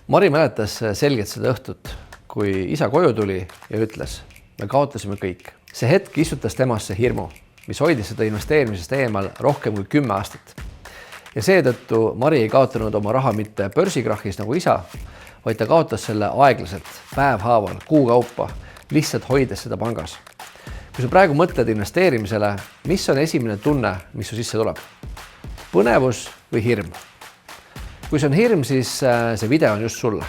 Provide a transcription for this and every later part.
Mari mäletas selgelt seda õhtut, kui isa koju tuli ja ütles, me kaotasime kõik. See hetk istutas temasse hirmu, mis hoidis seda investeerimisest eemal rohkem kui 10 aastat. Ja seetõttu Mari ei kaotanud oma raha mitte börsikrahhis nagu isa, vaid ta kaotas selle aeglaselt, päevhaaval, kuu kaupa, lihtsalt hoides seda pangas. Kui sa praegu mõtled investeerimisele, mis on esimene tunne, mis su sisse tuleb? Põnevus või hirm? Kui see on hirm, siis see video on just sulle.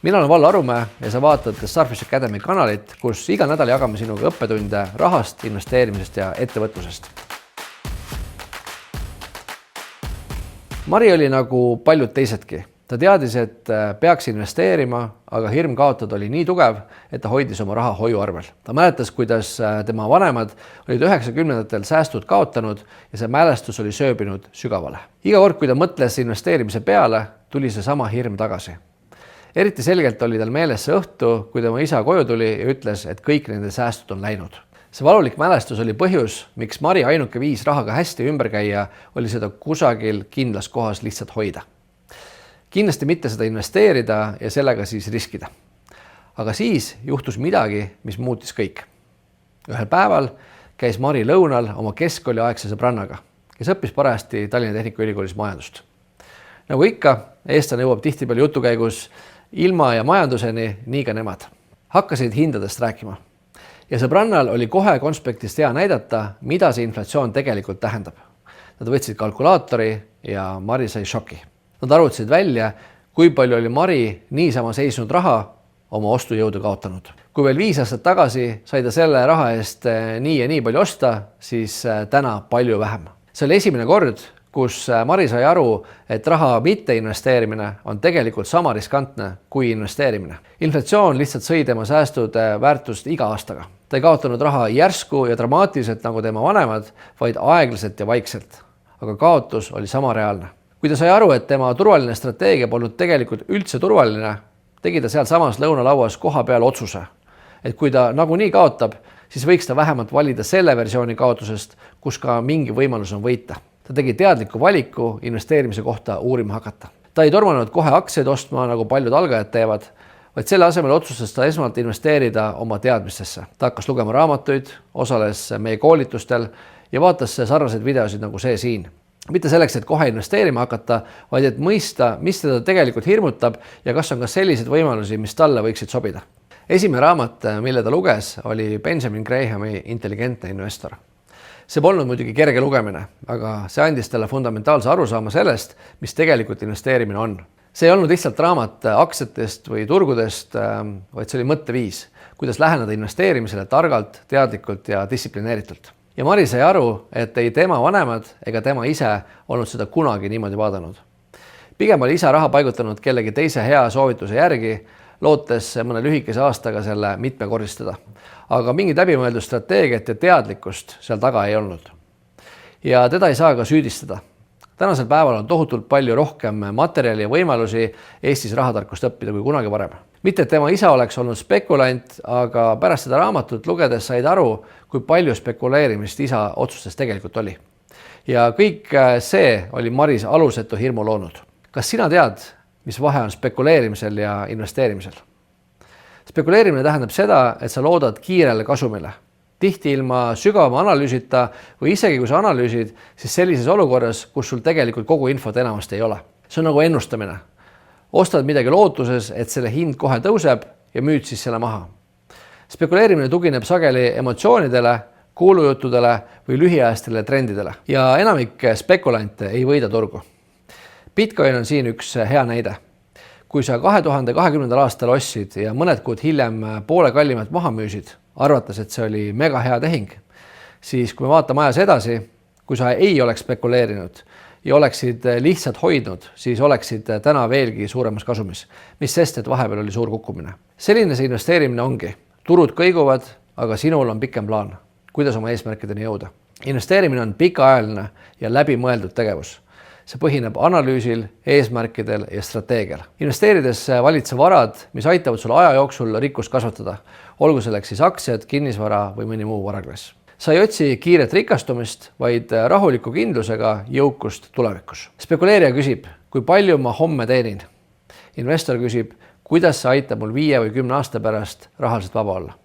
Mina olen Vallo Arumäe ja sa vaatad Starfish Academy kanalit, kus iga nädal jagame sinuga õppetunde rahast, investeerimisest ja ettevõtlusest. Mari oli nagu paljud teisedki. Ta teadis, et peaks investeerima, aga hirm kaotada oli nii tugev, et ta hoidis oma raha hoiuarvel. Ta mäletas, kuidas tema vanemad olid 90-ndatel säästud kaotanud ja see mälestus oli sööbinud sügavale. Iga kord, kui ta mõtles investeerimise peale, tuli see sama hirm tagasi. Eriti selgelt oli tal meeles see õhtu, kui tema isa koju tuli ja ütles, et kõik nende säästud on läinud. See valulik mälestus oli põhjus, miks Mari ainuke viis rahaga hästi ümber käia, oli seda kusagil kindlas kohas lihtsalt hoida. Kindlasti mitte seda investeerida ja sellega siis riskida. Aga siis juhtus midagi, mis muutis kõik. Ühel päeval käis Mari lõunal oma keskkooliaegse sõbrannaga, kes õppis parajasti Tallinna Tehnikaülikoolis majandust. Nagu ikka, eestlane jõuab tihtipeale jutu käigus ilma ja majanduseni, nii ka nemad. Hakkasid hindadest rääkima. Ja sõbrannal oli kohe konspektist hea näidata, mida see inflatsioon tegelikult tähendab. Nad võtsid kalkulaatori ja Mari sai šoki. Nad arvutasid välja, kui palju oli Mari niisama seisnud raha oma ostujõudu kaotanud. Kui veel 5 aastat tagasi sai ta selle raha eest nii ja nii palju osta, siis täna palju vähem. See oli esimene kord, kus Mari sai aru, et raha mitte investeerimine on tegelikult sama riskantne kui investeerimine. Inflatsioon lihtsalt sõi tema säästude väärtust iga aastaga. Ta ei kaotanud raha järsku ja dramaatiliselt nagu tema vanemad, vaid aeglaselt ja vaikselt. Aga kaotus oli sama reaalne. Kui ta sai aru, et tema turvaline strateegia polnud tegelikult üldse turvaline, tegi ta seal samas lõunalauas koha peal otsuse. Et kui ta nagunii kaotab, siis võiks ta vähemalt valida selle versiooni kaotusest, kus ka mingi võimalus on võita. Ta tegi teadliku valiku investeerimise kohta uurima hakata. Ta ei tormanud kohe aktsiaid ostma, nagu paljud algajad teevad, vaid selle asemel otsustas ta esmalt investeerida oma teadmistesse. Ta hakkas lugema raamatuid, osales meie koolitustel ja vaatas sarnaseid videosid nagu see siin. Mitte selleks, et kohe investeerima hakata, vaid et mõista, mis teda tegelikult hirmutab ja kas on ka selliseid võimalusi, mis talle võiksid sobida. Esimene raamat, mille ta luges, oli Benjamin Grahami Intelligentne investor. See polnud muidugi kerge lugemine, aga see andis talle fundamentaalse arusaama sellest, mis tegelikult investeerimine on. See ei olnud lihtsalt raamat aktsiatest või turgudest, vaid see oli mõtteviis, kuidas läheneda investeerimisele targalt, teadlikult ja distsiplineeritult. Ja Mari sai aru, et ei tema vanemad ega tema ise olnud seda kunagi niimoodi vaadanud. Pigem oli isa raha paigutanud kellegi teise hea soovituse järgi, lootes mõne lühikese aastaga selle mitmekordistada. Aga mingit läbimõeldud strateegiat ja teadlikkust seal taga ei olnud. Ja teda ei saa ka süüdistada. Tänasel päeval on tohutult palju rohkem materjali ja võimalusi Eestis rahatarkust õppida kui kunagi varem. Mitte, et tema isa oleks olnud spekulant, aga pärast seda raamatut lugedes said aru, kui palju spekuleerimist isa otsustes tegelikult oli. Ja kõik see oli Maris alusetu hirmu loonud. Kas sina tead, mis vahe on spekuleerimisel ja investeerimisel? Spekuleerimine tähendab seda, et sa loodad kiirele kasumile. Tihti ilma sügavama analüüsita või isegi kui sa analüüsid, siis sellises olukorras, kus sul tegelikult kogu infot enamasti ei ole. See on nagu ennustamine. Ostad midagi lootuses, et selle hind kohe tõuseb ja müüd siis selle maha. Spekuleerimine tugineb sageli emotsioonidele, kuulujuttudele või lühiajastele trendidele. Ja enamik spekulante ei võida turgu. Bitcoin on siin üks hea näide. Kui sa 2020. aastal ostsid ja mõned kuud hiljem poole kallimat maha müüsid, arvates, et see oli mega hea tehing, siis kui me vaatame ajas edasi, kui sa ei oleks spekuleerinud ja oleksid lihtsalt hoidnud, siis oleksid täna veelgi suuremas kasumis, mis sest, et vahepeal oli suur kukkumine. Selline see investeerimine ongi. Turud kõiguvad, aga sinul on pikem plaan, kuidas oma eesmärkideni jõuda. Investeerimine on pikaajaline ja läbimõeldud tegevus. See põhineb analüüsil, eesmärkidel ja strateegial. Investeerides valid sa varad, mis aitavad sul aja jooksul rikkust kasvatada, olgu selleks siis aktsiad, kinnisvara või mõni muu varaklass. Sa ei otsi kiiret rikastumist, vaid rahuliku kindlusega jõukust tulevikus. Spekuleerija küsib, kui palju ma homme teenin. Investor küsib, kuidas see aitab mul 5 või 10 aasta pärast rahaliselt vaba olla.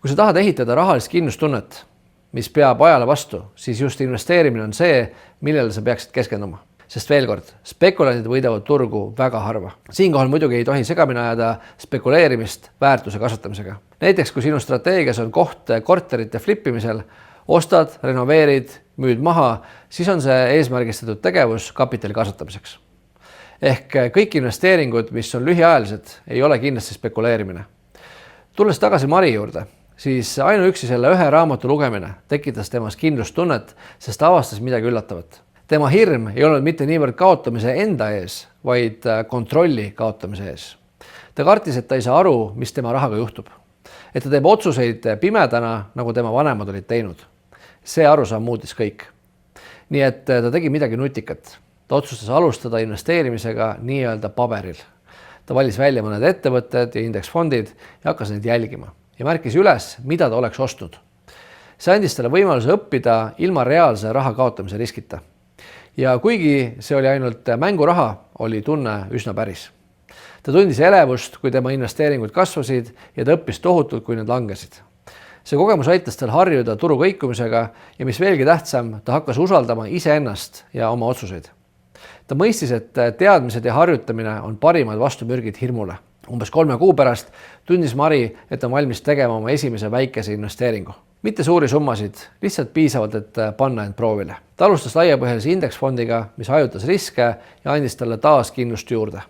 Kui sa tahad ehitada rahalist kindlustunnet, mis peab ajale vastu, siis just investeerimine on see, millele sa peaksid keskenduma. Sest veel kord, spekulandid võidavad turgu väga harva. Siinkohal muidugi ei tohi segamini ajada spekuleerimist väärtuse kasvatamisega. Näiteks, kui sinu strateegias on koht korterite flippimisel, ostad, renoveerid, müüd maha, siis on see eesmärgistatud tegevus kapitali kasvatamiseks. Ehk kõik investeeringud, mis on lühiajalised, ei ole kindlasti spekuleerimine. Tulles tagasi Mari juurde, siis ainuüksi selle ühe raamatu lugemine tekitas temas kindlustunnet, sest avastas midagi üllatavat. Tema hirm ei olnud mitte niivõrd kaotamise enda ees, vaid kontrolli kaotamise ees. Ta kartis, et ta ei saa aru, mis tema rahaga juhtub. Et ta teeb otsuseid pimedana, nagu tema vanemad olid teinud. See arusaam muutis kõik. Nii et ta tegi midagi nutikat. Ta otsustas alustada investeerimisega nii-öelda paberil. Ta valis välja mõned ettevõtted ja indeksfondid ja hakkas neid jälgima ja märkis üles, mida ta oleks ostnud. See andis talle võimaluse õppida ilma reaalse raha kaotamise riskita. Ja kuigi see oli ainult mänguraha, oli tunne üsna päris. Ta tundis elevust, kui tema investeeringud kasvasid ja ta õppis tohutult, kui need langesid. See kogemus aitas tal harjuda turu kõikumisega ja mis veelgi tähtsam, ta hakkas usaldama iseennast ja oma otsuseid. Ta mõistis, et teadmised ja harjutamine on parimad vastumürgid hirmule. Umbes 3 kuu pärast tundis Mari, et on valmis tegema oma esimese väikese investeeringu. Mitte suuri summasid, lihtsalt piisavalt, et panna end proovile. Ta alustas laiapõhjalise indeksfondiga, mis hajutas riske ja andis talle taas kindlust juurde.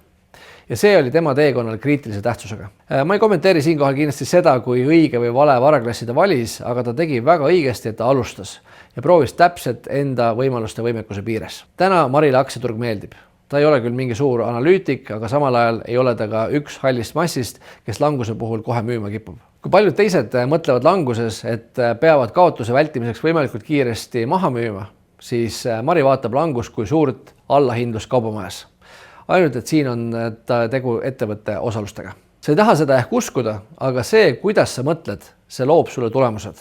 Ja see oli tema teekonnal kriitilise tähtsusega. Ma ei kommenteeri siinkohal kindlasti seda, kui õige või vale varaklassi ta valis, aga ta tegi väga õigesti, et ta alustas ja proovis täpselt enda võimaluste võimekuse piires. Täna Marile aktsiaturg meeldib. Ta ei ole küll mingi suur analüütik, aga samal ajal ei ole ta ka üks hallist massist, kes languse puhul kohe müüma kipub. Kui paljud teised mõtlevad languses, et peavad kaotuse vältimiseks võimalikult kiiresti maha müüma, siis Mari vaatab langust kui suurt allahindlust kaubamajas. Ainult, et siin on ta tegu ettevõtte osalustega. Sa ei taha seda ehk uskuda, aga see, kuidas sa mõtled, see loob sulle tulemused.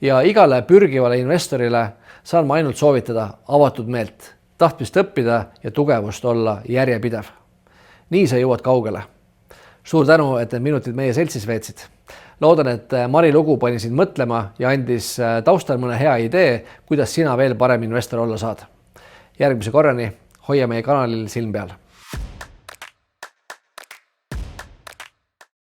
Ja igale pürgivale investorile saan ma ainult soovitada avatud meelt, tahtmist õppida ja tugevust olla järjepidev. Nii sa jõuad kaugele. Suur tänu, et need minutid meie seltsis veetsid. Loodan, et Mari lugu pani sind mõtlema ja andis taustal mõne hea idee, kuidas sina veel parem investor olla saad. Järgmise korrani hoia meie kanalil silm peal.